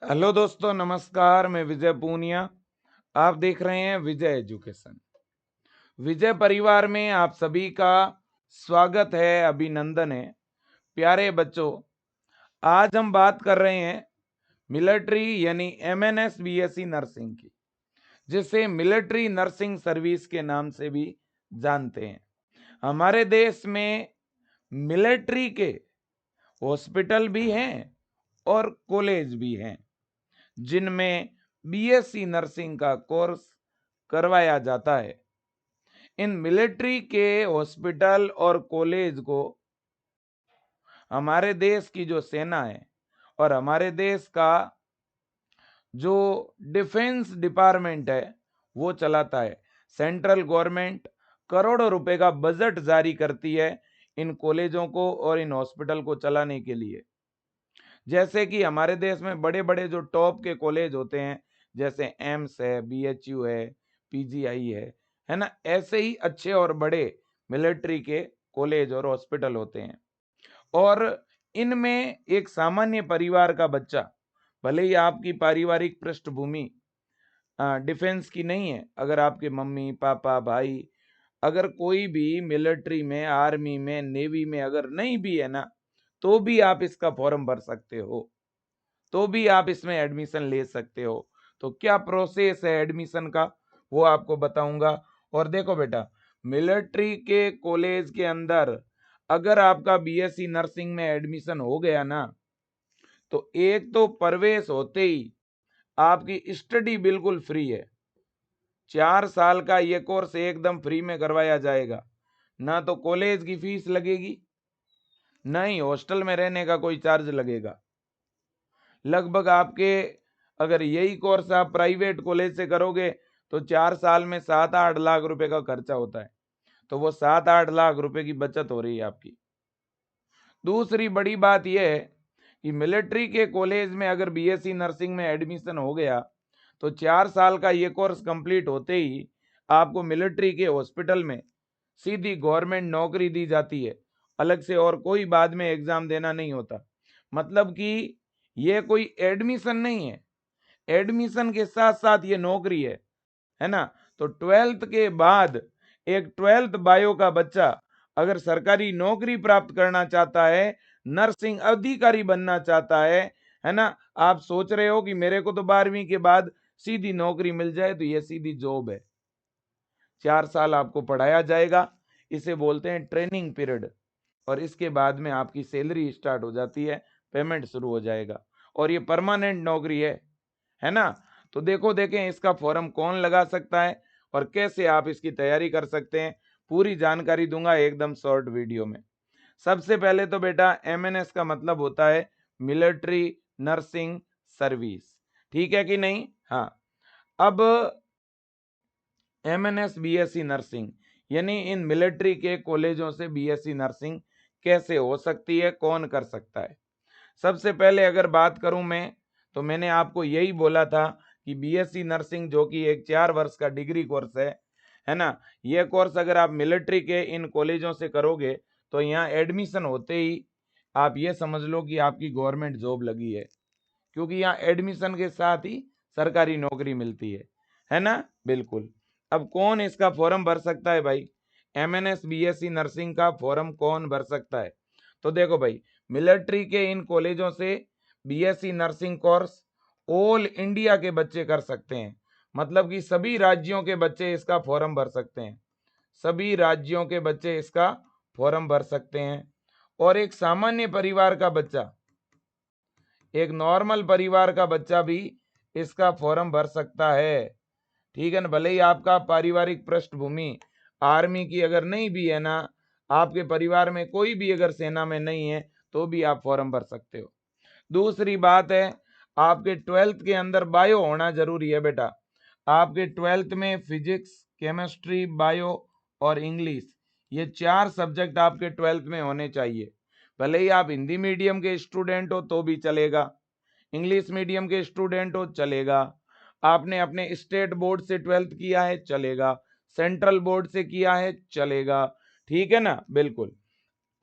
Hello दोस्तों, नमस्कार। मैं विजय पूनिया। आप देख रहे हैं विजय एजुकेशन। विजय परिवार में आप सभी का स्वागत है, अभिनंदन है। प्यारे बच्चों, आज हम बात कर रहे हैं मिलिट्री यानी एमएनएस बीएससी नर्सिंग की, जिसे मिलिट्री नर्सिंग सर्विस के नाम से भी जानते हैं। हमारे देश में मिलिट्री के हॉस्पिटल भी हैं और कॉलेज भी हैं, जिनमें बीएससी नर्सिंग का कोर्स करवाया जाता है। इन मिलिट्री के हॉस्पिटल और कॉलेज को हमारे देश की जो सेना है और हमारे देश का जो डिफेंस डिपार्टमेंट है वो चलाता है। सेंट्रल गवर्नमेंट करोड़ों रुपए का बजट जारी करती है इन कॉलेजों को और इन हॉस्पिटल को चलाने के लिए। जैसे कि हमारे देश में बड़े बड़े जो टॉप के कॉलेज होते हैं, जैसे एम्स है, बीएचयू है, पीजीआई है ना, ऐसे ही अच्छे और बड़े मिलिट्री के कॉलेज और हॉस्पिटल होते हैं। और इनमें एक सामान्य परिवार का बच्चा, भले ही आपकी पारिवारिक पृष्ठभूमि डिफेंस की नहीं है, अगर आपके मम्मी पापा भाई अगर कोई भी मिलिट्री में, आर्मी में, नेवी में अगर नहीं भी है ना, तो भी आप इसका फॉर्म भर सकते हो, तो भी आप इसमें एडमिशन ले सकते हो। तो क्या प्रोसेस है एडमिशन का, वो आपको बताऊंगा। और देखो बेटा, मिलिट्री के कॉलेज के अंदर अगर आपका बीएससी नर्सिंग में एडमिशन हो गया ना, तो एक तो प्रवेश होते ही आपकी स्टडी बिल्कुल फ्री है। 4 साल का ये कोर्स एकदम फ्री में करवाया जाएगा। ना तो कॉलेज की फीस लगेगी, ना ही हॉस्टल में रहने का कोई चार्ज लगेगा। लगभग आपके, अगर यही कोर्स आप प्राइवेट कॉलेज से करोगे तो 4 साल में 7-8 लाख रुपए का खर्चा होता है। तो वो 7-8 लाख रुपए की बचत हो रही है आपकी। दूसरी बड़ी बात यह है कि मिलिट्री के कॉलेज में अगर बीएससी नर्सिंग में एडमिशन हो गया तो 4 साल का ये कोर्स कंप्लीट होते ही आपको मिलिट्री के हॉस्पिटल में सीधी गवर्नमेंट नौकरी दी जाती है, अलग से और कोई बाद में एग्जाम देना नहीं होता। मतलब कि ये कोई एडमिशन नहीं है, एडमिशन के साथ साथ ये नौकरी है ना। तो 12th के बाद एक 12th बायो का बच्चा अगर सरकारी नौकरी प्राप्त करना चाहता है, नर्सिंग अधिकारी बनना चाहता है ना, आप सोच रहे हो कि मेरे को तो 12वीं के बाद सीधी नौकरी मिल जाए, तो ये सीधी जॉब है। 4 साल आपको पढ़ाया जाएगा, इसे बोलते हैं ट्रेनिंग पीरियड। और इसके बाद में आपकी सैलरी स्टार्ट हो जाती है, पेमेंट शुरू हो जाएगा, और ये परमानेंट नौकरी है ना। तो देखो देखें इसका फॉर्म कौन लगा सकता है और कैसे आप इसकी तैयारी कर सकते हैं, पूरी जानकारी दूंगा एकदम शॉर्ट वीडियो में। सबसे पहले तो बेटा, एमएनएस का मतलब होता है मिलिट्री नर्सिंग सर्विस, ठीक है कि नहीं? हाँ। अब एमएनएस बीएससी नर्सिंग यानी इन मिलिट्री के कॉलेजों से बीएससी नर्सिंग कैसे हो सकती है, कौन कर सकता है। सबसे पहले अगर बात करूं मैं, तो मैंने आपको यही बोला था कि बीएससी नर्सिंग जो कि एक 4 वर्ष का डिग्री कोर्स है ना, यह कोर्स अगर आप मिलिट्री के इन कॉलेजों से करोगे तो यहाँ एडमिशन होते ही आप ये समझ लो कि आपकी गवर्नमेंट जॉब लगी है, क्योंकि यहाँ एडमिशन के साथ ही सरकारी नौकरी मिलती है ना। बिल्कुल। अब कौन इसका फॉर्म भर सकता है भाई, एमएनएस बीएससी नर्सिंग का फॉर्म कौन भर सकता है? तो देखो भाई, मिलिट्री के इन कॉलेजों से BSc nursing course all India के बच्चे कर सकते हैं। मतलब कि सभी राज्यों के बच्चे इसका फॉर्म भर सकते हैं, सभी राज्यों के बच्चे इसका फॉर्म भर सकते हैं। और एक सामान्य परिवार का बच्चा, एक नॉर्मल परिवार का बच्चा भी इसका फॉर्म भर सकता है, ठीक है ना। भले ही आपका पारिवारिक पृष्ठभूमि आर्मी की अगर नहीं भी है ना, आपके परिवार में कोई भी अगर सेना में नहीं है, तो भी आप फॉर्म भर सकते हो। दूसरी बात है, आपके 12th के अंदर बायो होना जरूरी है बेटा। आपके 12th में फिजिक्स, केमिस्ट्री, बायो और इंग्लिश, ये 4 सब्जेक्ट आपके 12th में होने चाहिए। भले ही आप हिंदी मीडियम के स्टूडेंट हो तो भी चलेगा, इंग्लिश मीडियम के स्टूडेंट हो चलेगा, आपने अपने स्टेट बोर्ड से 12th किया है चलेगा, सेंट्रल बोर्ड से किया है चलेगा, ठीक है ना। बिल्कुल।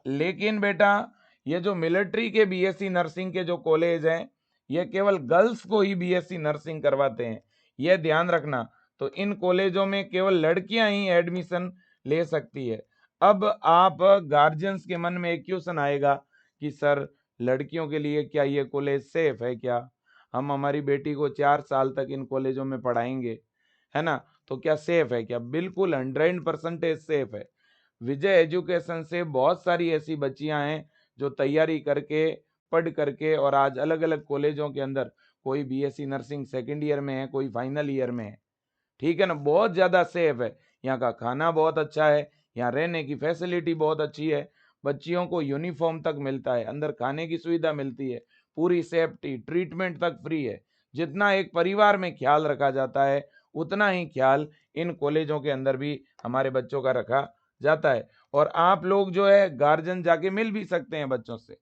लेकिन बेटा, ये जो मिलिट्री के बीएससी नर्सिंग के जो कॉलेज हैं, ये केवल गर्ल्स को ही बीएससी नर्सिंग करवाते हैं, यह ध्यान रखना। तो इन कॉलेजों में केवल लड़कियां ही एडमिशन ले सकती है। अब आप गार्जियंस के मन में एक क्वेश्चन आएगा कि सर लड़कियों के लिए क्या ये कॉलेज सेफ है, क्या हम हमारी बेटी को 4 साल तक इन कॉलेजों में पढ़ाएंगे, है ना, तो क्या सेफ है क्या? बिल्कुल 100% सेफ है। विजय एजुकेशन से बहुत सारी ऐसी बच्चियां हैं जो तैयारी करके पढ़ करके और आज अलग अलग कॉलेजों के अंदर, कोई बीएससी नर्सिंग सेकेंड ईयर में है, कोई फाइनल ईयर में है, ठीक है ना, बहुत ज्यादा सेफ है। यहाँ का खाना बहुत अच्छा है, यहाँ रहने की फैसिलिटी बहुत अच्छी है, बच्चियों को यूनिफॉर्म तक मिलता है, अंदर खाने की सुविधा मिलती है, पूरी सेफ्टी, ट्रीटमेंट तक फ्री है। जितना एक परिवार में ख्याल रखा जाता है उतना ही ख्याल इन कॉलेजों के अंदर भी हमारे बच्चों का रखा जाता है। और आप लोग जो है गार्जियन जाके मिल भी सकते हैं बच्चों से,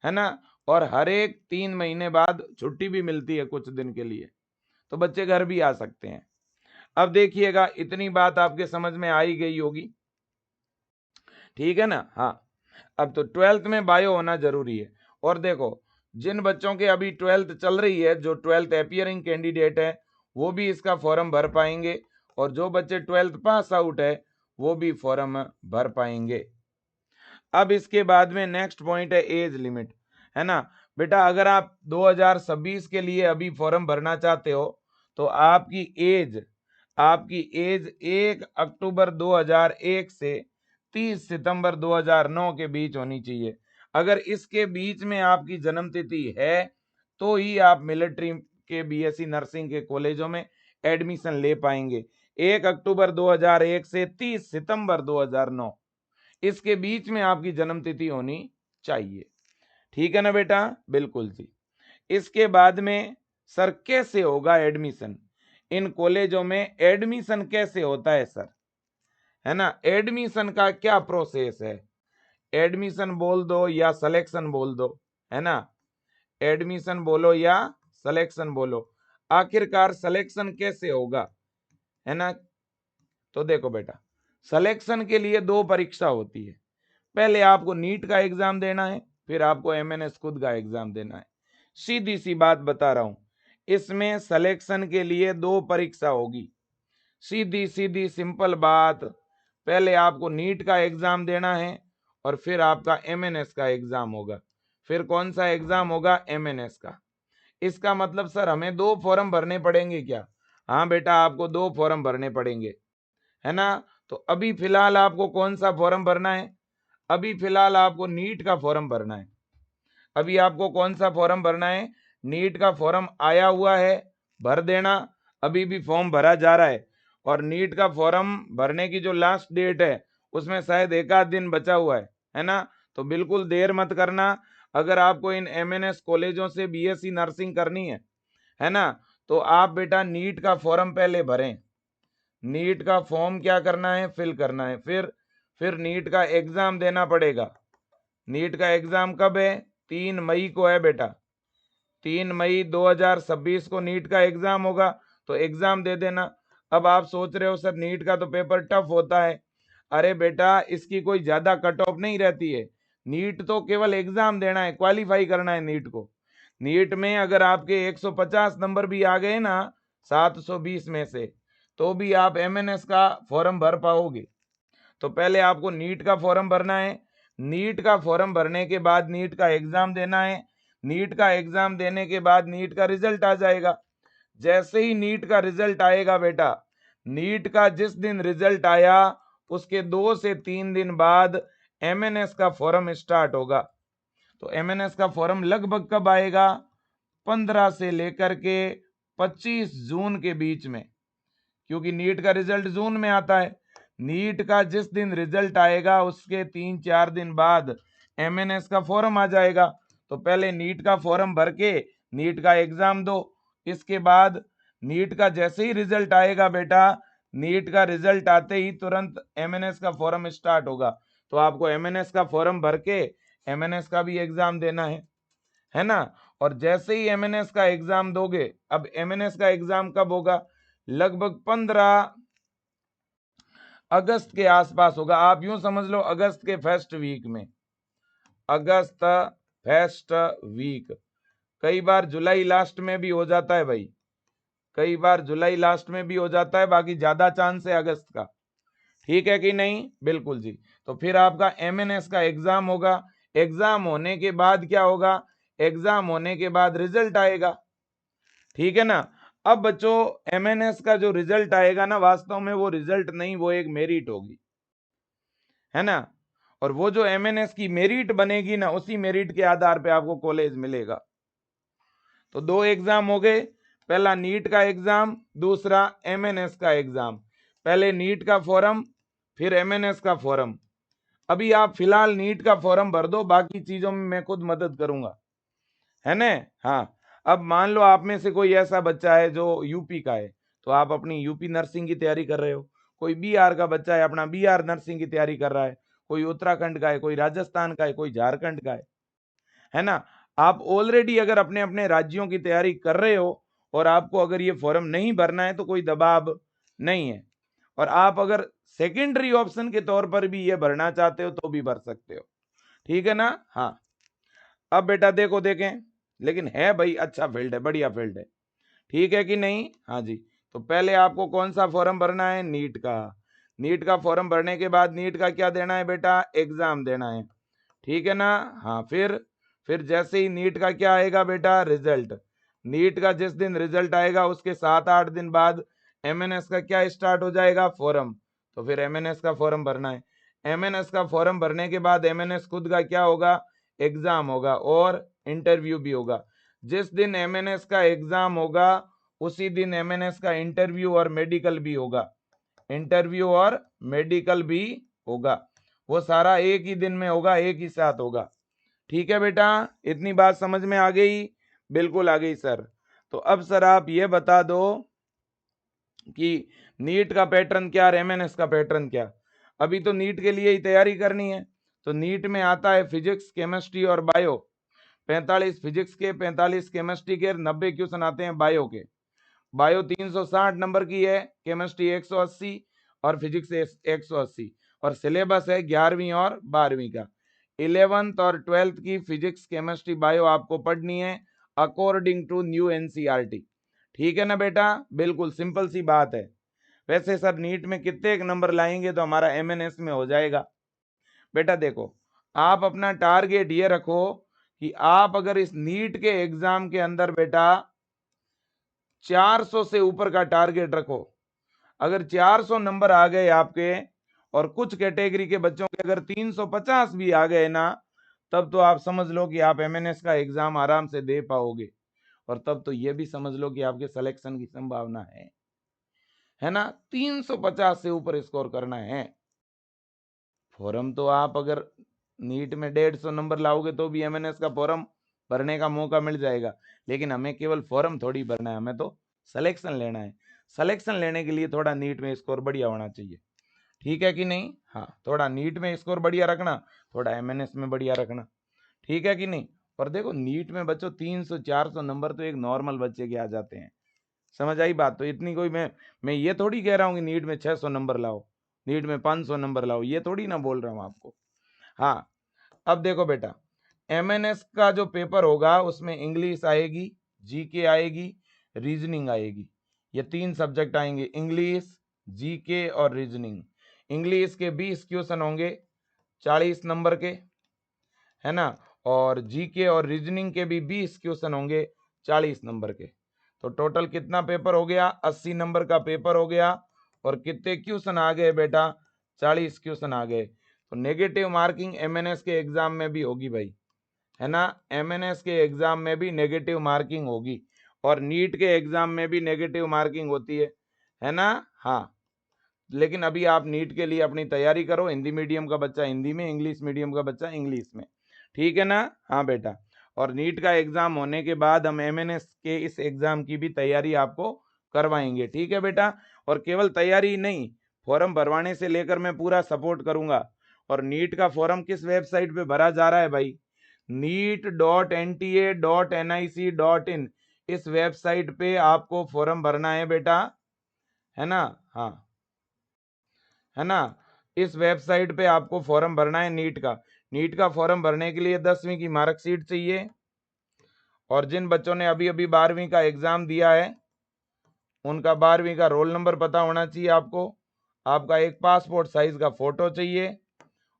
है ना, और हर एक 3 महीने बाद छुट्टी भी मिलती है कुछ दिन के लिए, तो बच्चे घर भी आ सकते हैं। अब देखिएगा, इतनी बात आपके समझ में आ ही गई होगी, ठीक है ना। हाँ, अब तो 12th में बायो होना जरूरी है। और देखो, जिन बच्चों के अभी 12th चल रही है, जो 12th अपियरिंग कैंडिडेट है वो भी इसका फॉर्म भर पाएंगे, और जो बच्चे 12th पास आउट है वो भी फॉर्म भर पाएंगे। अब इसके बाद में नेक्स्ट पॉइंट है एज लिमिट, है ना। बेटा अगर आप 2026 के लिए अभी फॉर्म भरना चाहते हो तो आपकी एज 1 अक्टूबर 2001 से 30 सितंबर 2009 के बीच होनी चाहिए। अगर इसके बीच में आपकी जन्म तिथि है तो ही आप मिलिट्री के बीएससी नर्सिंग के कॉलेजों में एडमिशन ले पाएंगे। 1 अक्टूबर 2001 से 30 सितंबर 2009, इसके बीच में आपकी जन्म तिथि होनी चाहिए, ठीक है ना बेटा, बिल्कुल जी। इसके बाद में सर कैसे होगा एडमिशन, इन कॉलेजों में एडमिशन कैसे होता है सर, है ना, एडमिशन का क्या प्रोसेस है? एडमिशन बोल दो या सिलेक्शन बोल दो, है ना, एडमिशन बोलो या सिलेक्शन बोलो, आखिरकार सिलेक्शन कैसे होगा, है ना। तो देखो बेटा, सिलेक्शन के लिए 2 परीक्षा होती है। पहले आपको नीट का एग्जाम देना है, फिर आपको एमएनएस खुद का एग्जाम देना है। सीधी सी बात बता रहा हूं, इसमें सिलेक्शन के लिए 2 परीक्षा होगी। सीधी सीधी सिंपल बात, पहले आपको नीट का एग्जाम देना है और फिर आपका एमएनएस का एग्जाम होगा। फिर कौन सा एग्जाम होगा? एमएनएस का। इसका मतलब सर हमें 2 फॉर्म भरने पड़ेंगे क्या? हाँ बेटा, आपको 2 फॉर्म भरने पड़ेंगे, है ना। तो अभी फिलहाल आपको कौन सा फॉर्म भरना है? अभी फिलहाल आपको नीट का फॉर्म भरना है। अभी आपको कौन सा फॉर्म भरना है? नीट का फॉर्म आया हुआ है, भर देना। अभी भी फॉर्म भरा जा रहा है, और नीट का फॉर्म भरने की जो लास्ट डेट है उसमें शायद 1 आध दिन बचा हुआ है ना। तो बिल्कुल देर मत करना। अगर आपको इन एमएनएस कॉलेजों से बीएससी नर्सिंग करनी है ना, तो आप बेटा नीट का फॉर्म पहले भरें। नीट का फॉर्म क्या करना है? फिल करना है। फिर नीट का एग्जाम देना पड़ेगा। नीट का एग्जाम कब है? 3 मई को है बेटा। 3 मई 2026 को नीट का एग्जाम होगा, तो एग्जाम दे देना। अब आप सोच रहे हो सर नीट का तो पेपर टफ होता है। अरे बेटा, इसकी कोई ज्यादा कट ऑफ नहीं रहती है। नीट तो केवल एग्जाम देना है, क्वालिफाई करना है नीट को। नीट में अगर आपके 150 नंबर भी आ गए ना 720 में से, तो भी आप एमएनएस का फॉर्म भर पाओगे। तो पहले आपको नीट का फॉर्म भरना है। नीट का फॉर्म भरने के बाद नीट का एग्जाम देना है। नीट का एग्जाम देने के बाद नीट का रिजल्ट आ जाएगा। जैसे ही नीट का रिजल्ट आएगा बेटा, नीट का जिस दिन रिजल्ट आया उसके 2 से 3 दिन बाद एमएनएस का फॉर्म स्टार्ट होगा। तो एमएनएस का फॉर्म लगभग कब आएगा? 15 से लेकर के 25 जून के बीच में, क्योंकि नीट का रिजल्ट जून में आता है। नीट का जिस दिन रिजल्ट आएगा उसके 3-4 दिन बाद एमएनएस का फॉर्म आ जाएगा। तो पहले नीट का फॉर्म भर के नीट का एग्जाम दो। इसके बाद नीट का जैसे ही रिजल्ट आएगा बेटा, नीट का रिजल्ट आते ही तुरंत एमएनएस का फॉर्म स्टार्ट होगा। तो आपको एमएनएस का फॉर्म भर के एमएनएस का भी एग्जाम देना है ना। और जैसे ही एमएनएस का एग्जाम दोगे, अब एमएनएस का एग्जाम कब होगा? लगभग 15 अगस्त के आसपास होगा। आप यूं समझ लो अगस्त के फर्स्ट वीक में, अगस्त फर्स्ट वीक, कई बार जुलाई लास्ट में भी हो जाता है भाई, कई बार जुलाई लास्ट में भी हो जाता है, बाकी ज्यादा चांस है अगस्त का। ठीक है कि नहीं? बिल्कुल जी। तो फिर आपका एमएनएस का एग्जाम होगा, एग्जाम होने के बाद क्या होगा, एग्जाम होने के बाद रिजल्ट आएगा। ठीक है ना? अब बच्चों एमएनएस का जो रिजल्ट आएगा ना, वास्तव में वो रिजल्ट नहीं, वो एक मेरिट होगी, है ना? और वो जो एमएनएस की मेरिट बनेगी ना, उसी मेरिट के आधार पे आपको कॉलेज मिलेगा। तो दो एग्जाम हो गए, पहला नीट का एग्जाम, दूसरा एमएनएस का एग्जाम। पहले नीट का फॉर्म, फिर एमएनएस का फॉर्म। अभी आप फिलहाल नीट का फॉर्म भर दो, बाकी चीजों में मैं खुद मदद करूंगा, है ना? हाँ। अब मान लो आप में से कोई ऐसा बच्चा है जो यूपी का है, तो आप अपनी यूपी नर्सिंग की तैयारी कर रहे हो। कोई बिहार का बच्चा है, अपना बिहार नर्सिंग की तैयारी कर रहा है। कोई उत्तराखंड का है, कोई राजस्थान का है, कोई झारखंड का है ना? आप ऑलरेडी अगर अपने अपने राज्यों की तैयारी कर रहे हो और आपको अगर ये फॉर्म नहीं भरना है तो कोई दबाव नहीं है, और आप अगर सेकेंडरी ऑप्शन के तौर पर भी ये भरना चाहते हो तो भी भर सकते हो। ठीक है ना? हाँ। अब बेटा देखो, देखें, लेकिन है भाई अच्छा फील्ड है, बढ़िया फील्ड है। ठीक है कि नहीं? हाँ जी। तो पहले आपको कौन सा फॉर्म भरना है? नीट का। नीट का फॉर्म भरने के बाद नीट का क्या देना है बेटा? एग्जाम देना है। ठीक है ना? हाँ। फिर जैसे ही नीट का क्या आएगा बेटा? रिजल्ट। नीट का जिस दिन रिजल्ट आएगा उसके 7-8 दिन बाद एमएनएस का क्या स्टार्ट हो जाएगा? फॉर्म। तो फिर एमएनएस का फॉर्म भरना है। एमएनएस का फॉर्म भरने के बाद एमएनएस खुद का क्या होगा? एग्जाम होगा और इंटरव्यू भी होगा। जिस दिन एमएनएस का एग्जाम होगा उसी दिन एमएनएस का इंटरव्यू और मेडिकल भी होगा। इंटरव्यू और मेडिकल भी होगा। वो सारा एक ही दिन में होगा, एक ही साथ होगा। ठीक है बेटा? इतनी बात समझ में आ गई? बिल्कुल आ गई सर। तो अब सर आप ये बता दो कि नीट का पैटर्न क्या और एमएनएस का पैटर्न क्या। अभी तो नीट के लिए ही तैयारी करनी है। तो नीट में आता है फिजिक्स, केमिस्ट्री और बायो। 45 फिजिक्स के, 45 केमिस्ट्री के, 90 क्वेश्चन आते हैं बायो के। बायो 360 नंबर की है, केमिस्ट्री 180 और फिजिक्स 180। और सिलेबस है 11वीं और 12वीं का। 11th और 12th की फिजिक्स, केमिस्ट्री, बायो आपको पढ़नी है अकॉर्डिंग टू न्यू एनसीईआरटी। ठीक है ना बेटा? बिल्कुल सिंपल सी बात है। वैसे सर नीट में कितने एक नंबर लाएंगे तो हमारा एमएनएस में हो जाएगा? बेटा देखो, आप अपना टारगेट ये रखो कि आप अगर इस नीट के एग्जाम के अंदर बेटा 400 से ऊपर का टारगेट रखो। अगर 400 नंबर आ गए आपके, और कुछ कैटेगरी के बच्चों के अगर 350 भी आ गए ना, तब तो आप समझ लो कि आप एमएनएस का एग्जाम आराम से दे पाओगे। और तब तो ये भी समझ लो कि आपके सिलेक्शन की संभावना है ना? 350 से ऊपर स्कोर करना है। फॉर्म तो आप अगर नीट में 150 नंबर लाओगे तो भी एमएनएस का फॉर्म भरने का मौका मिल जाएगा। लेकिन हमें केवल फॉर्म थोड़ी भरना है, हमें तो सिलेक्शन लेना है। सिलेक्शन लेने के लिए थोड़ा नीट में स्कोर बढ़िया होना चाहिए। ठीक है कि नहीं? हाँ, थोड़ा नीट में स्कोर बढ़िया रखना, थोड़ा एमएनएस में बढ़िया रखना। ठीक है कि नहीं? पर देखो नीट में बच्चों 300-400 नंबर तो एक नॉर्मल बच्चे के आ जाते हैं। समझ आई बात? तो इतनी कोई मैं ये थोड़ी कह रहा हूँ कि नीट में 600 नंबर लाओ, नीट में 500 नंबर लाओ, ये थोड़ी ना बोल रहा हूँ आपको। हाँ। अब देखो बेटा, एमएनएस का जो पेपर होगा उसमें इंग्लिश आएगी, जीके आएगी, रीजनिंग आएगी। ये 3 सब्जेक्ट आएंगे, इंग्लिश, जीके और रीजनिंग। इंग्लिश के 20 क्वेश्चन होंगे 40 नंबर के, है ना? और जीके और रीजनिंग के भी 20 क्वेश्चन होंगे 40 नंबर के। तो टोटल कितना पेपर हो गया? 80 नंबर का पेपर हो गया। और कितने क्वेश्चन आ गए बेटा? 40 क्वेश्चन आ गए। तो नेगेटिव मार्किंग एमएनएस के एग्जाम में भी होगी भाई, है ना? एमएनएस के एग्जाम में भी नेगेटिव मार्किंग होगी, और नीट के एग्जाम में भी नेगेटिव मार्किंग होती है ना? हाँ। लेकिन अभी आप नीट के लिए अपनी तैयारी करो। हिंदी मीडियम का बच्चा हिंदी में, इंग्लिश मीडियम का बच्चा इंग्लिश में। ठीक है ना? हाँ बेटा। और नीट का एग्जाम होने के बाद हम एमएनएस के इस एग्जाम की भी तैयारी आपको करवाएंगे। ठीक है बेटा? और केवल तैयारी ही नहीं, फॉर्म भरवाने से लेकर मैं पूरा सपोर्ट करूंगा। और नीट का फॉर्म किस वेबसाइट पे भरा जा रहा है भाई? neet.nta.nic.in, इस वेबसाइट पे आपको फॉर्म भरना है बेटा, है ना? हाँ, है ना? इस वेबसाइट पे आपको फॉर्म भरना है नीट का। नीट का फॉर्म भरने के लिए 10वीं की मार्कशीट चाहिए, और जिन बच्चों ने अभी अभी 12वीं का एग्जाम दिया है उनका 12वीं का रोल नंबर पता होना चाहिए आपको। आपका एक पासपोर्ट साइज का फोटो चाहिए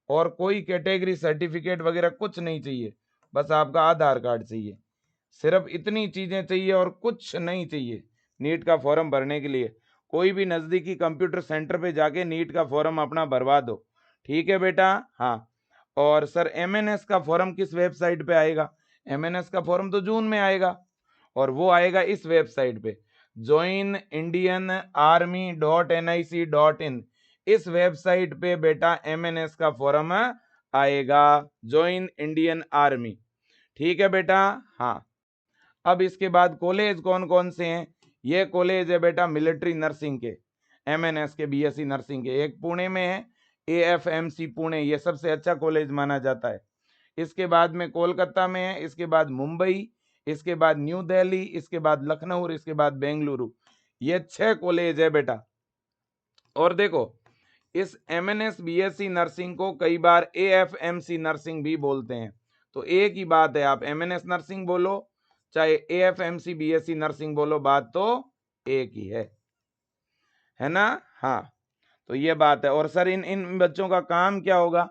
और कोई कैटेगरी सर्टिफिकेट वगैरह कुछ नहीं चाहिए, बस आपका आधार कार्ड चाहिए। सिर्फ इतनी चीजें चाहिए और कुछ नहीं चाहिए नीट का फॉर्म भरने के लिए। कोई भी नजदीकी कंप्यूटर सेंटर पे जाके नीट का फॉर्म अपना भरवा दो, ठीक है बेटा। हाँ, और सर एमएनएस का फॉर्म किस वेबसाइट पे आएगा? एमएनएस का फॉर्म तो जून में आएगा और वो आएगा इस वेबसाइट पे joinindianarmy.nic.in। इस वेबसाइट पे बेटा एमएनएस का फॉर्म आएगा, ज्वाइन इंडियन आर्मी, ठीक है बेटा। हाँ, अब इसके बाद कॉलेज कौन कौन से हैं? ये कॉलेज है बेटा मिलिट्री नर्सिंग के, एमएनएस के, बीएससी नर्सिंग के। एक पुणे में है, एएफएमसी पुणे, ये सबसे अच्छा कॉलेज माना जाता है। इसके बाद में कोलकाता में है, इसके बाद मुंबई, इसके बाद न्यू दिल्ली, इसके बाद लखनऊ और इसके बाद बेंगलुरु। ये 6 कॉलेज है बेटा। और देखो, इस एमएनएस बीएससी नर्सिंग को कई बार एएफएमसी नर्सिंग भी बोलते हैं, तो एक ही बात है, आप एमएनएस नर्सिंग बोलो चाहे एएफएमसी बीएससी नर्सिंग बोलो, बात तो एक ही है ना। हाँ, तो ये बात है। और सर इन इन बच्चों का काम क्या होगा?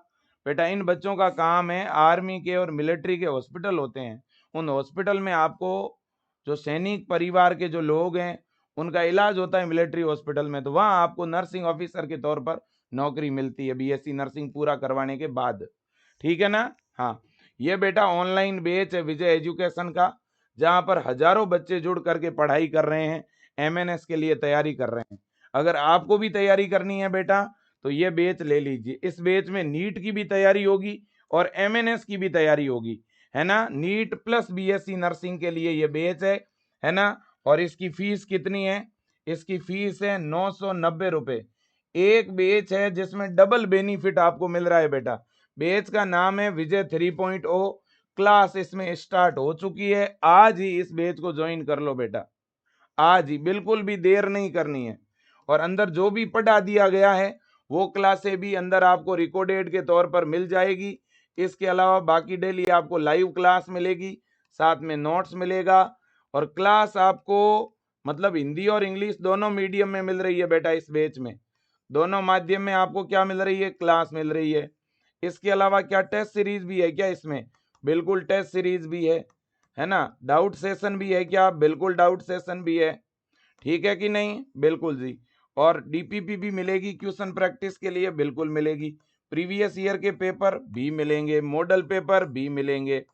बेटा इन बच्चों का काम है, आर्मी के और मिलिट्री के हॉस्पिटल होते हैं, उन हॉस्पिटल में आपको जो सैनिक परिवार के जो लोग हैं उनका इलाज होता है मिलिट्री हॉस्पिटल में, तो वहां आपको नर्सिंग ऑफिसर के तौर पर नौकरी मिलती है बीएससी नर्सिंग पूरा करवाने के बाद, ठीक है ना। हाँ, ये बेटा ऑनलाइन बैच है विजय एजुकेशन का, जहां पर हजारों बच्चे जुड़ करके पढ़ाई कर रहे हैं, एमएनएस के लिए तैयारी कर रहे हैं। अगर आपको भी तैयारी करनी है बेटा तो ये बैच ले लीजिए। इस बैच में नीट की भी तैयारी होगी और एमएनएस की भी तैयारी होगी, है ना। नीट प्लस बीएससी नर्सिंग के लिए ये बैच है ना। और इसकी फीस कितनी है? इसकी फीस है 990 रुपए। एक बैच है जिसमें डबल बेनिफिट आपको मिल रहा है बेटा। बैच का नाम है विजय 3.0। क्लास इसमें स्टार्ट हो चुकी है, आज ही इस बैच को ज्वाइन कर लो बेटा, आज ही, बिल्कुल भी देर नहीं करनी है। और अंदर जो भी पढ़ा दिया गया है वो क्लासें भी अंदर आपको रिकॉर्डेड के तौर पर मिल जाएगी। इसके अलावा बाकी डेली आपको लाइव क्लास मिलेगी, साथ में नोट्स मिलेगा। और क्लास आपको मतलब हिंदी और इंग्लिश दोनों मीडियम में मिल रही है बेटा। इस बैच में दोनों माध्यम में आपको क्या मिल रही है? क्लास मिल रही है। इसके अलावा क्या टेस्ट सीरीज भी है क्या इसमें? बिल्कुल टेस्ट सीरीज भी है ना। डाउट सेशन भी है क्या? बिल्कुल डाउट सेशन भी है, ठीक है कि नहीं? बिल्कुल जी। और डीपीपी भी मिलेगी क्वेश्चन प्रैक्टिस के लिए, बिल्कुल मिलेगी। प्रीवियस ईयर के पेपर भी मिलेंगे, मॉडल पेपर भी मिलेंगे।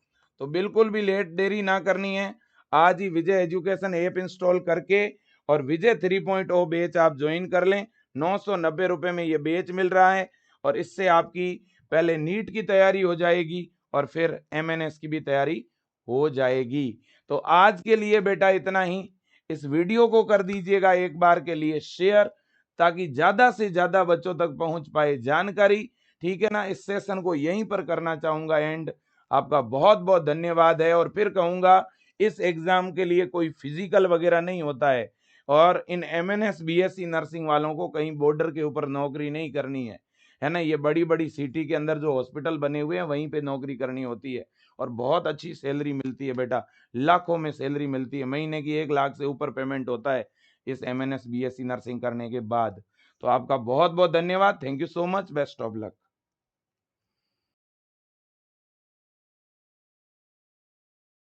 तो बिल्कुल भी लेट देरी ना करनी है, आज ही विजय एजुकेशन ऐप इंस्टॉल करके और विजय 3.0 बैच आप ज्वाइन कर लें। 990 रुपए में ये बैच मिल रहा है और इससे आपकी पहले नीट की तैयारी हो जाएगी और फिर एमएनएस की भी तैयारी हो जाएगी। तो आज के लिए बेटा इतना ही। इस वीडियो को कर दीजिएगा एक बार के लिए शेयर, ताकि ज्यादा से ज्यादा बच्चों तक पहुंच पाए जानकारी, ठीक है ना। इस सेशन को यहीं पर करना चाहूंगा एंड। आपका बहुत बहुत धन्यवाद है। और फिर कहूंगा, इस एग्जाम के लिए कोई फिजिकल वगैरह नहीं होता है और इन एमएनएस बीएससी नर्सिंग वालों को कहीं बॉर्डर के ऊपर नौकरी नहीं करनी है ना। ये बड़ी बड़ी सिटी के अंदर जो हॉस्पिटल बने हुए हैं वहीं पे नौकरी करनी होती है और बहुत अच्छी सैलरी मिलती है बेटा, लाखों में सैलरी मिलती है, महीने की 1 लाख से ऊपर पेमेंट होता है इस एमएनएस बीएससी नर्सिंग करने के बाद। तो आपका बहुत बहुत धन्यवाद, thank you so much, best of luck.